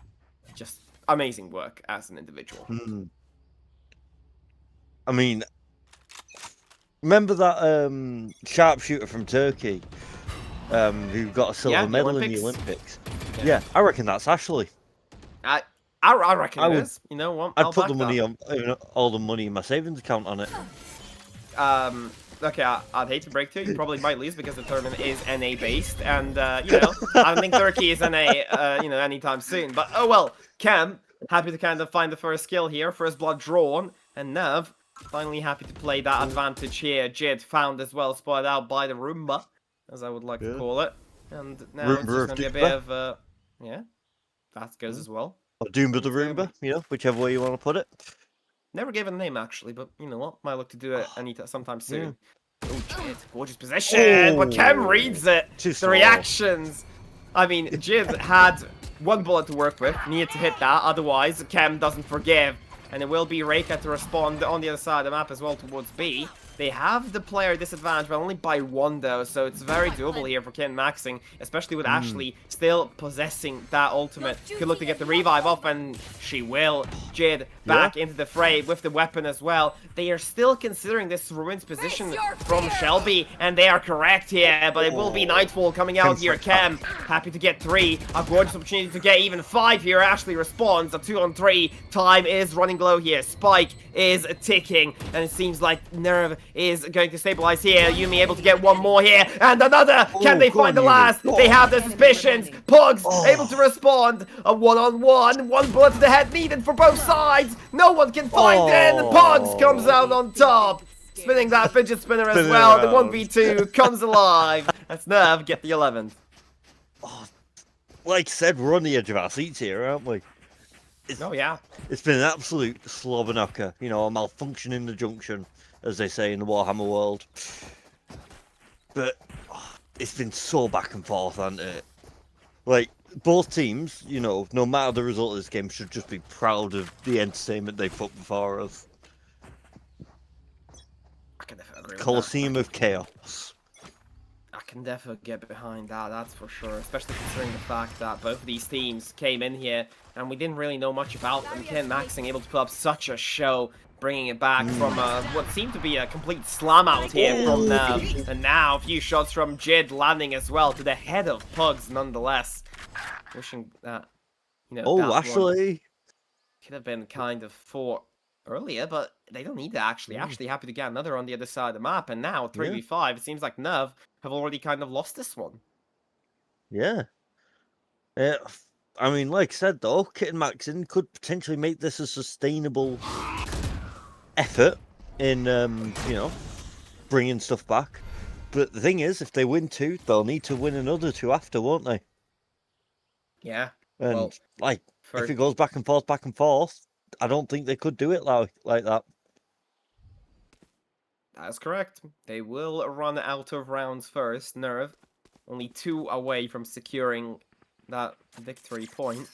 just amazing work as an individual. I mean, remember that sharpshooter from Turkey who got a silver Yeah, the medal in the Olympics. Olympics? Yeah, I reckon that's Ashley. I reckon I it would- is. You know what? I'd I'll put back the money that. on all the money in my savings account on it. Okay, I'd hate to break to you. You probably might lose because the tournament is NA based, and you know, I don't think Turkey is NA, you know, anytime soon. But oh well. Cam, happy to kind of find the first kill here, first blood drawn, and Nev, finally happy to play that advantage here. Jid found as well, spotted out by the Roomba, as I would like to call it, and now it's Roomba just of gonna be a bit Doomba. of yeah, that goes as well. Or Doomba the It's gonna Roomba, you know, whichever way you want to put it. Never gave it a name actually, but you know what? Might look to do it sometime soon. Oh, Jid, gorgeous position, but Cam reads it. Too The slow. reactions. I mean, Jid had one bullet to work with, needed to hit that, otherwise Cam doesn't forgive. And it will be Reika to respond on the other side of the map as well towards B. They have the player disadvantage, but only by one though, so it's very doable here for Kittenmaxxing, especially with Ashley still possessing that ultimate. Could look to get the revive off, and she will. Jid back into the fray with the weapon as well. They are still considering this ruined position from Shelby, and they are correct here, but it will be Nightfall coming out here. Cam, happy to get 3. A gorgeous opportunity to get even 5 here. Ashley responds, a 2-on-3. Time is running low here. Spike is ticking, and it seems like Nerve is going to stabilize here. Yumi able to get one more here, and another. Can they find the last? They have their suspicions. Pugs able to respond. A 1-on-1. One bullet to the head needed for both sides. No one can find it. And Pugs comes out on top. Spinning that fidget spinner as well. The 1v2 comes alive. That's Nerve. Get the 11th. Like I said, we're on the edge of our seats here, aren't we? Oh, yeah. It's been an absolute slobber knocker, you know, a malfunction in the junction, as they say in the Warhammer world. But it's been so back and forth, hasn't it? Like, both teams, you know, no matter the result of this game, should just be proud of the entertainment they put before us. I can definitely agree with Colosseum of Chaos. I can definitely get behind that, that's for sure. Especially considering the fact that both of these teams came in here and we didn't really know much about them. Kittenmaxxing able to put up such a show, bringing it back from what seemed to be a complete slam out here from Nev. And now a few shots from Jid landing as well to the head of Pugs nonetheless. Wishing that, you know, that one Ashley! could have been kind of fought earlier, but they don't need to actually. Actually happy to get another on the other side of the map, and now 3v5, it seems like Nev have already kind of lost this one. Yeah. I mean, like I said, though, Kittenmaxxing could potentially make this a sustainable effort in, you know, bringing stuff back. But the thing is, if they win 2, they'll need to win another 2 after, won't they? Yeah. And, Well, like, if it goes back and forth, I don't think they could do it like that. That's correct. They will run out of rounds first. Nerve, only 2 away from securing that victory point.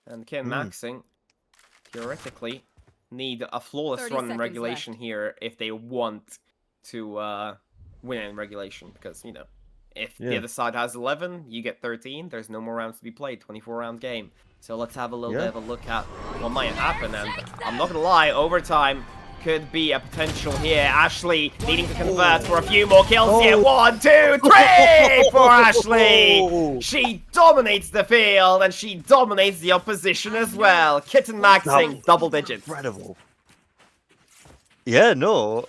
And Kittenmaxxing, theoretically, need a flawless 30 run in seconds regulation here if they want to win in regulation. Because, you know, if the other side has 11, you get 13. There's no more rounds to be played. 24-round game. So let's have a little bit of a look at what might happen. And I'm not going to lie, overtime could be a potential here. Ashley needing to convert for a few more kills here. 1, 2, 3 for Ashley. She dominates the field and she dominates the opposition as well. Kittenmaxxing double digits. Incredible. Yeah, no.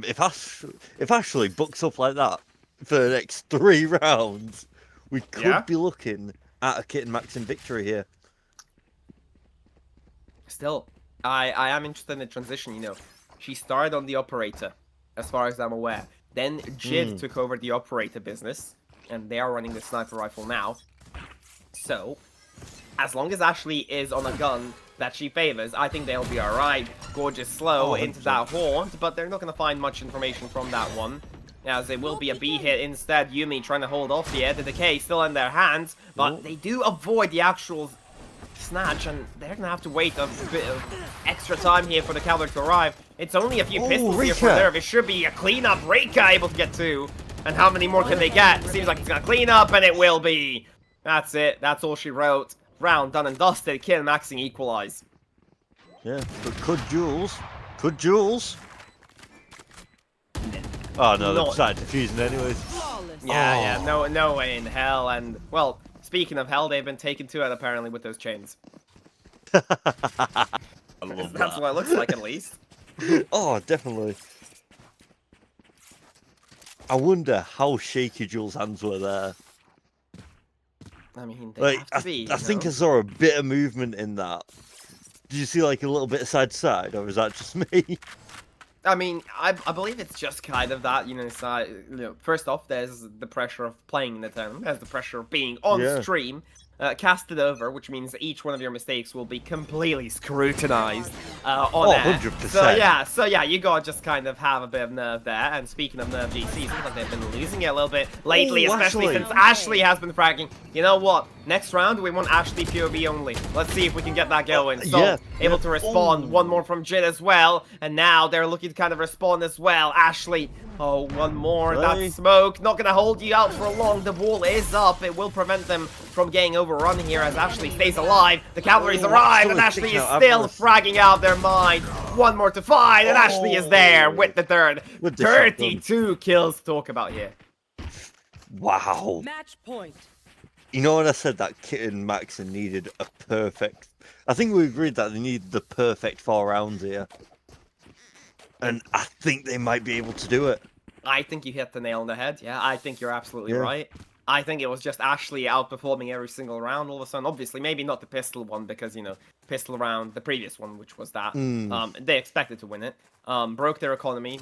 If Ashley books up like that for the next 3 rounds, we could be looking at a Kittenmaxxing victory here. Still, I am interested in the transition, you know. She started on the operator, as far as I'm aware. Then Jid took over the operator business, and they are running the sniper rifle now. So, as long as Ashley is on a gun that she favors, I think they'll be alright. Gorgeous slow into that haunt, but they're not going to find much information from that one, as it will be a B hit instead. Yumi trying to hold off here. The decay still in their hands, but they do avoid the actual snatch, and they're going to have to wait a bit of extra time here for the cavalry to arrive. It's only a few pistols here for Nerve. It should be a cleanup. Reika able to get 2. And how many more can they get? Seems like it's going to clean up, and it will be. That's it. That's all she wrote. Round done and dusted. Kittenmaxxing equalize. Yeah, but could Jules? Oh no, they're started defusing anyways. Flawless. No way in hell. And well, speaking of hell, they've been taken to it apparently with those chains. I love That's that. what it looks like, at least. Oh, definitely. I wonder how shaky Jules' hands were there. I mean, they have to be. I think I saw a bit of movement in that. Did you see like a little bit of side to side, or was that just me? I mean, I believe it's just kind of that, first off, there's the pressure of playing in the tournament, there's the pressure of being on stream, casted over, which means that each one of your mistakes will be completely scrutinized on air. 100%. So yeah, you gotta just kind of have a bit of nerve there. And speaking of nerve, GC, seems like they've been losing it a little bit lately, especially since Ashley has been fragging. You know what? Next round, we want Ashley POV only. Let's see if we can get that going. So, able to respond. One more from Jid as well. And now they're looking to kind of respond as well. Ashley, one more. That smoke. Not going to hold you out for long. The wall is up. It will prevent them from getting overrun here as Ashley stays alive. The cavalry's arrived, and Ashley is still fragging out their mind. One more to find, and Ashley is there with the third. 32 kills to talk about here. Wow. Match point. You know what I said, that Kittenmaxxing needed a perfect... I think we agreed that they needed the perfect 4 rounds here. And I think they might be able to do it. I think you hit the nail on the head. Yeah, I think you're absolutely right. I think it was just Ashley outperforming every single round all of a sudden. Obviously, maybe not the pistol one because, pistol round, the previous one, which was that. They expected to win it. Broke their economy,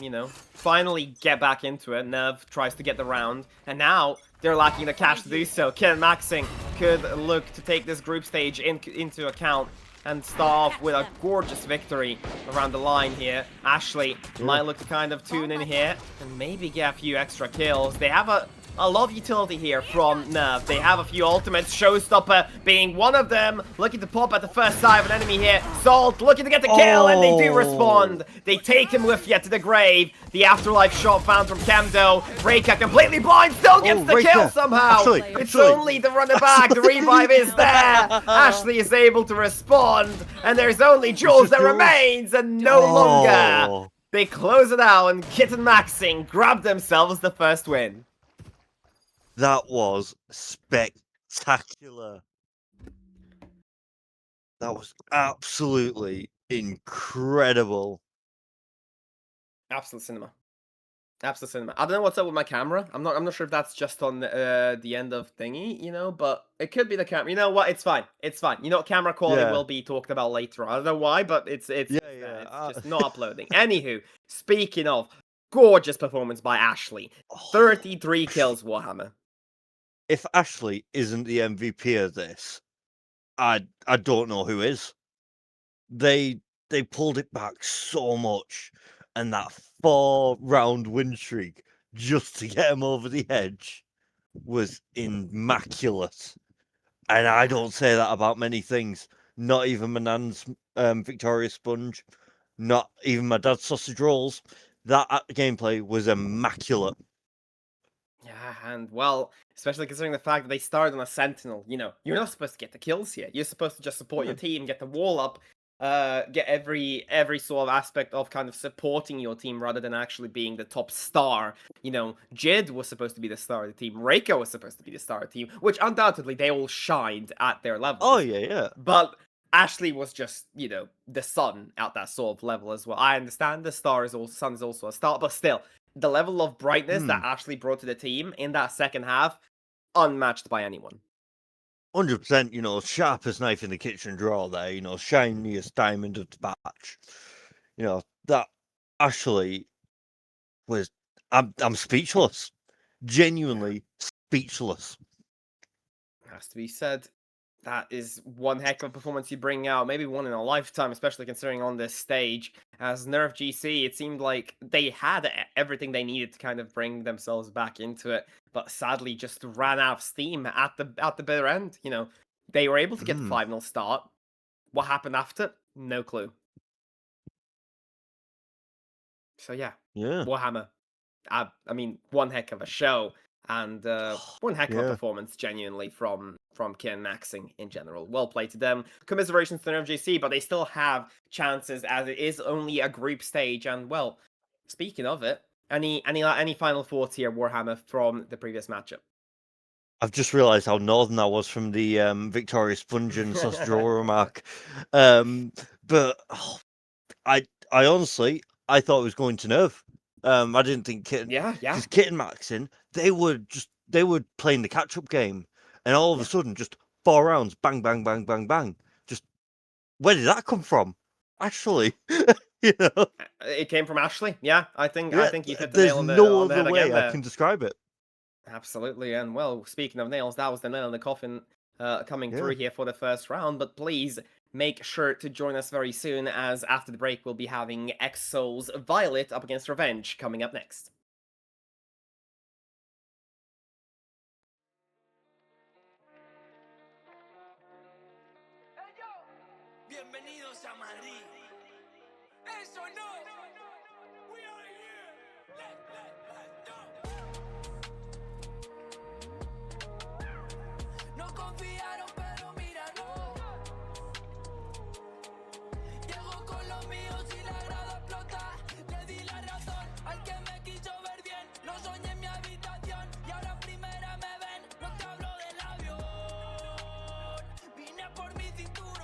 finally get back into it. Nerv tries to get the round, and now they're lacking the cash to do so. Kittenmaxxing could look to take this group stage into account and start off with a gorgeous victory around the line here. Ashley might look to kind of tune in here and maybe get a few extra kills. They have a lot of utility here from Nerv. They have a few ultimates, Showstopper being one of them, looking to pop at the first sight of an enemy here. Salt looking to get the kill, and they do respond. They take him with you to the grave. The afterlife shot found from Camdo. Reika completely blind, still gets the kill somehow. It's only the runner back, the revive is there. Ashley is able to respond, and there's only Jules that remains, and no longer. They close it out, and Kittenmaxxing grab themselves the first win. That was spectacular. That was absolutely incredible. Absolute cinema. Absolute cinema. I don't know what's up with my camera. I'm not sure if that's just on the end of thingy, but it could be the camera. You know what? It's fine. It's fine. Camera quality will be talked about later. I don't know why, but it's just not uploading. Anywho, speaking of gorgeous performance by Ashley, 33 kills, Warhammer. If Ashley isn't the MVP of this, I don't know who is. They pulled it back so much, and that 4-round win streak just to get him over the edge was immaculate. And I don't say that about many things. Not even my nan's Victoria Sponge, not even my dad's sausage rolls. That gameplay was immaculate. Yeah, and well, especially considering the fact that they started on a Sentinel, you're not supposed to get the kills here. You're supposed to just support your team, get the wall up, get every sort of aspect of kind of supporting your team rather than actually being the top star. Jid was supposed to be the star of the team. Reika was supposed to be the star of the team, which undoubtedly they all shined at their level. Oh, yeah. But Ashley was just, the sun at that sort of level as well. I understand the sun is also a star, but still, the level of brightness that Ashley brought to the team in that second half, unmatched by anyone. 100%, sharpest knife in the kitchen drawer there, shiniest diamond of the batch. That Ashley was... I'm speechless. Genuinely speechless. Has to be said. That is one heck of a performance you bring out, maybe one in a lifetime, especially considering on this stage. As Nerf GC, it seemed like they had everything they needed to kind of bring themselves back into it, but sadly just ran out of steam at the bitter end. You know, they were able to get the 5-0 start. What happened after? No clue. So yeah, Yeah. Warhammer. I mean, one heck of a show and one heck of a Yeah. performance, genuinely, from Kittenmaxxing in general. Well played to them. Commiserations to Nerf GC, but they still have chances as it is only a group stage. And well, speaking of it, any final thoughts here, Warhammer, from the previous matchup? I've just realised how northern I was from the Victoria Sponge and Sauce Drawer remark. But I honestly, I thought it was going to Nerf. I didn't think Yeah. because Kittenmaxxing, they were playing the catch up game, and all of a sudden, just 4 rounds, bang, bang, bang, bang, bang. Just where did that come from? Actually, you know, It came from Ashley. Yeah, I think you hit the there's nail on no the head other again way I there. can describe it. Absolutely, and well, speaking of nails, that was the nail in the coffin coming through here for the first round. But please make sure to join us very soon, as after the break we'll be having X-Soul's Violet up against Revenge coming up next. Bienvenidos a Madrid. Eso no. We are here. Let's go. No confiaron, pero mira, no. Llego con los míos y la grada explota. Le di la razón al que me quiso ver bien. Lo soñé en mi habitación y ahora en primera me ven. No te hablo del avión. Vine por mi cinturón.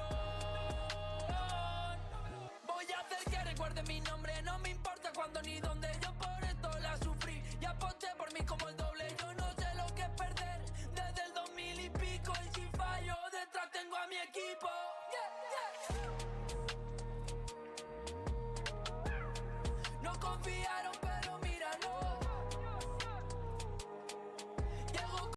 Voy a hacer que recuerde mi nombre. No me importa cuándo ni dónde. Yo por esto la sufrí y aposté por mí como el doble. Yo no sé lo que es perder desde el 2000 y pico. Y si fallo, detrás tengo a mi equipo. No confía